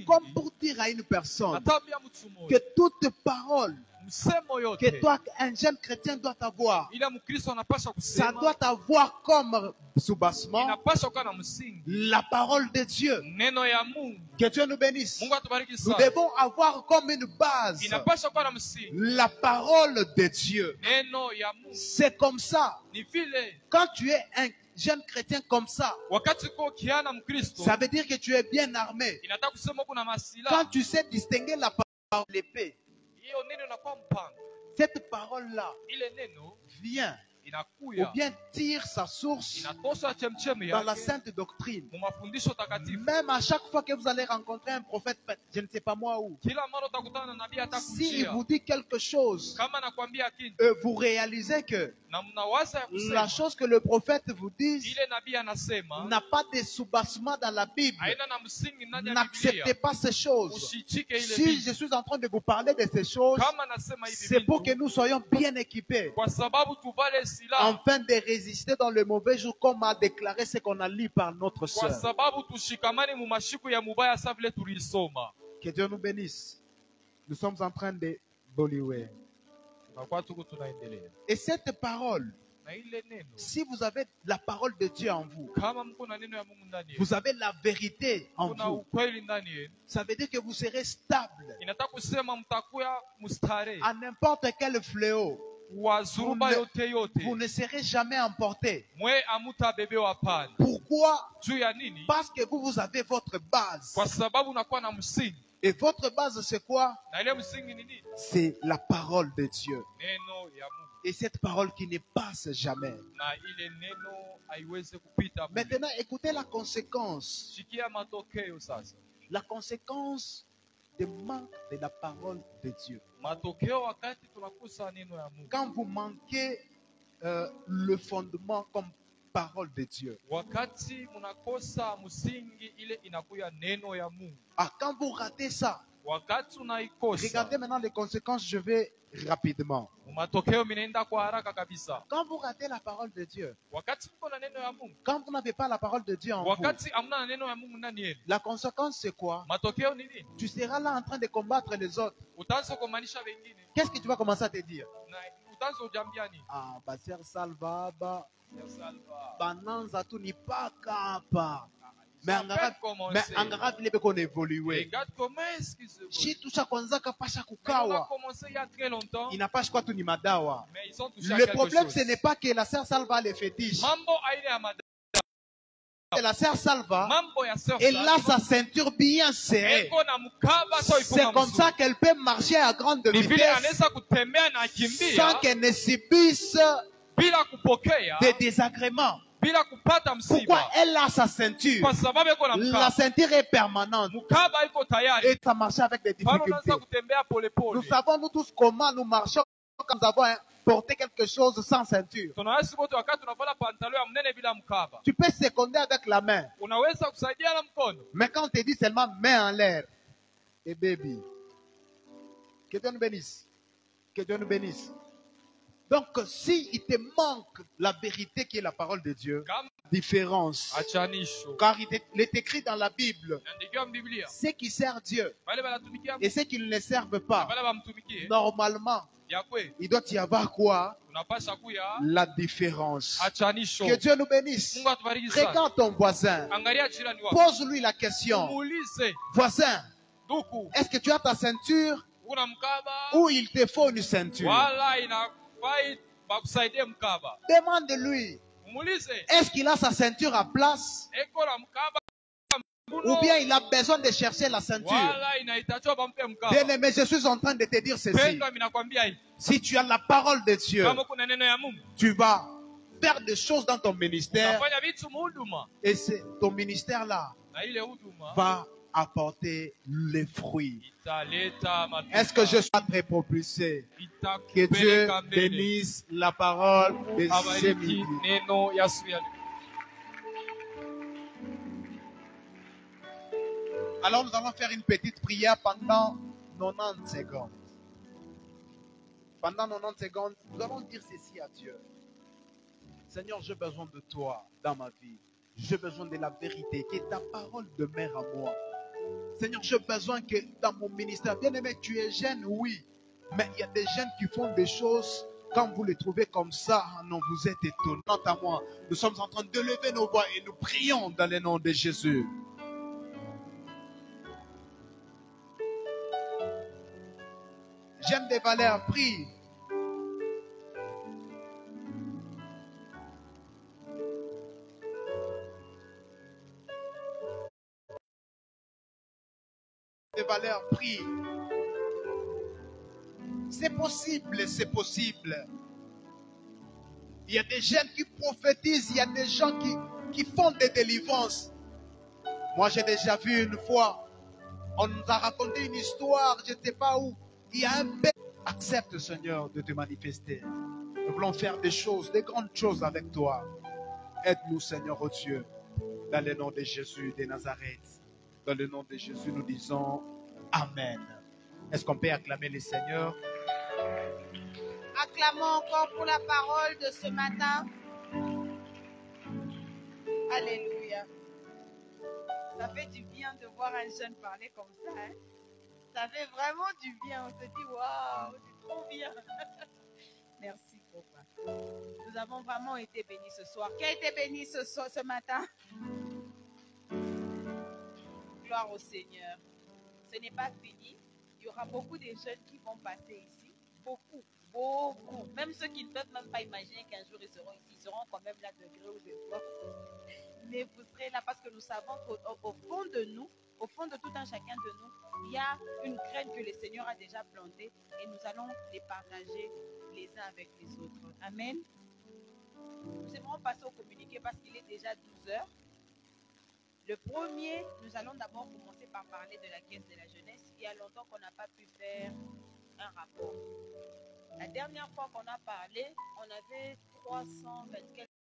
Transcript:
Comme pour dire à une personne que toute parole que toi, un jeune chrétien doit avoir, ça doit avoir comme soubassement la parole de Dieu. Que Dieu nous bénisse. Nous devons avoir comme une base la parole de Dieu. C'est comme ça. Quand tu es un jeune chrétien comme ça, ça veut dire que tu es bien armé. Quand tu sais distinguer la parole de l'épée, cette parole-là vient ou bien tire sa source dans la sainte doctrine. Même à chaque fois que vous allez rencontrer un prophète, je ne sais pas moi où, s'il vous dit quelque chose, vous réalisez que la chose que le prophète vous dit n'a pas de soubassement dans la Bible. N'acceptez pas ces choses. Si je suis en train de vous parler de ces choses, c'est pour que nous soyons bien équipés, afin de résister dans le mauvais jour, comme a déclaré ce qu'on a lu par notre sœur. Que Dieu nous bénisse. Nous sommes en train de boliwer. Et cette parole, si vous avez la parole de Dieu en vous, vous avez la vérité en vous, ça veut dire que vous serez stable à n'importe quel fléau. Vous ne serez jamais emporté. Pourquoi? Parce que vous avez votre base. Et votre base, c'est quoi? C'est la parole de Dieu. Et cette parole qui ne passe jamais. Maintenant, écoutez la conséquence. La conséquence de manque de la parole de Dieu. Quand vous manquez le fondement comme parole de Dieu. Quand vous ratez ça, regardez maintenant les conséquences, je vais rapidement. Quand vous ratez la parole de Dieu, quand vous n'avez pas la parole de Dieu en vous, la conséquence c'est quoi? Tu seras là en train de combattre les autres. Qu'est-ce que tu vas commencer à te dire? Ah, Basser Salva, Bananza, tu n'es pas capable. Mais en arabe, il est qu'on évolue. Si tout ça kwanza kapasha kukawa, il n'a pas quoi tout ni madawa. Le problème, ce n'est pas que la sœur Salva les fétiche. La sœur Salva, elle a sa ceinture bien serrée. C'est comme ça qu'elle peut marcher à grande vitesse sans qu'elle ne subisse des désagréments. Pourquoi elle a sa ceinture? La ceinture est permanente. Et ça marche avec des difficultés. Nous savons nous tous comment nous marchons quand nous avons porté quelque chose sans ceinture. Tu peux seconder avec la main. Mais quand on te dit seulement main en l'air, et baby, que Dieu nous bénisse. Que Dieu nous bénisse. Donc, si il te manque la vérité qui est la parole de Dieu, différence. Car il est écrit dans la Bible, ceux qui servent Dieu et ceux qui ne le servent pas, normalement, il doit y avoir quoi? La différence. Que Dieu nous bénisse. Regarde ton voisin. Pose-lui la question. Voisin, est-ce que tu as ta ceinture ou il te faut une ceinture? Demande-lui. Est-ce qu'il a sa ceinture à place? Ou bien il a besoin de chercher la ceinture? Bien-aimé, je suis en train de te dire ceci. Si tu as la parole de Dieu, tu vas faire des choses dans ton ministère. Et ton ministère-là va apporter les fruits. Est-ce que je suis très propulsé? Que Dieu bénisse la parole de ce midi. Alors nous allons faire une petite prière pendant 90 secondes. Pendant 90 secondes, nous allons dire ceci à Dieu. Seigneur, j'ai besoin de toi dans ma vie. J'ai besoin de la vérité, que ta parole demeure à moi. Seigneur, j'ai besoin que dans mon ministère, bien aimé, tu es jeune, oui. Mais il y a des jeunes qui font des choses, quand vous les trouvez comme ça, non, vous êtes étonnants à moi. Nous sommes en train de lever nos voix et nous prions dans le nom de Jésus. J'aime des valeurs, prie. Des valeurs, prie. C'est possible, c'est possible. Il y a des jeunes qui prophétisent, il y a des gens qui font des délivrances. Moi, j'ai déjà vu une fois, on nous a raconté une histoire, je ne sais pas où. Il y a un bébé. Accepte, Seigneur, de te manifester. Nous voulons faire des choses, des grandes choses avec toi. Aide-nous, Seigneur, oh Dieu, dans le nom de Jésus de Nazareth. Dans le nom de Jésus, nous disons Amen. Est-ce qu'on peut acclamer le Seigneur? Acclamons encore pour la parole de ce matin. Alléluia. Ça fait du bien de voir un jeune parler comme ça. Hein? Ça fait vraiment du bien. On se dit, waouh, c'est trop bien. Merci, papa. Nous avons vraiment été bénis ce soir. Qui a été béni ce matin? Gloire au Seigneur. Ce n'est pas fini. Il y aura beaucoup de jeunes qui vont passer ici. Beaucoup. Beaucoup. Même ceux qui ne peuvent même pas imaginer qu'un jour ils seront ici, ils seront quand même là de gré ou de force. Mais vous serez là parce que nous savons qu'au fond de nous, au fond de tout un chacun de nous, il y a une graine que le Seigneur a déjà plantée et nous allons les partager les uns avec les autres. Amen. Nous aimerons passer au communiqué parce qu'il est déjà 12 heures. Le premier, nous allons d'abord commencer par parler de la caisse de la jeunesse. Il y a longtemps qu'on n'a pas pu faire un rapport. La dernière fois qu'on a parlé, on avait 324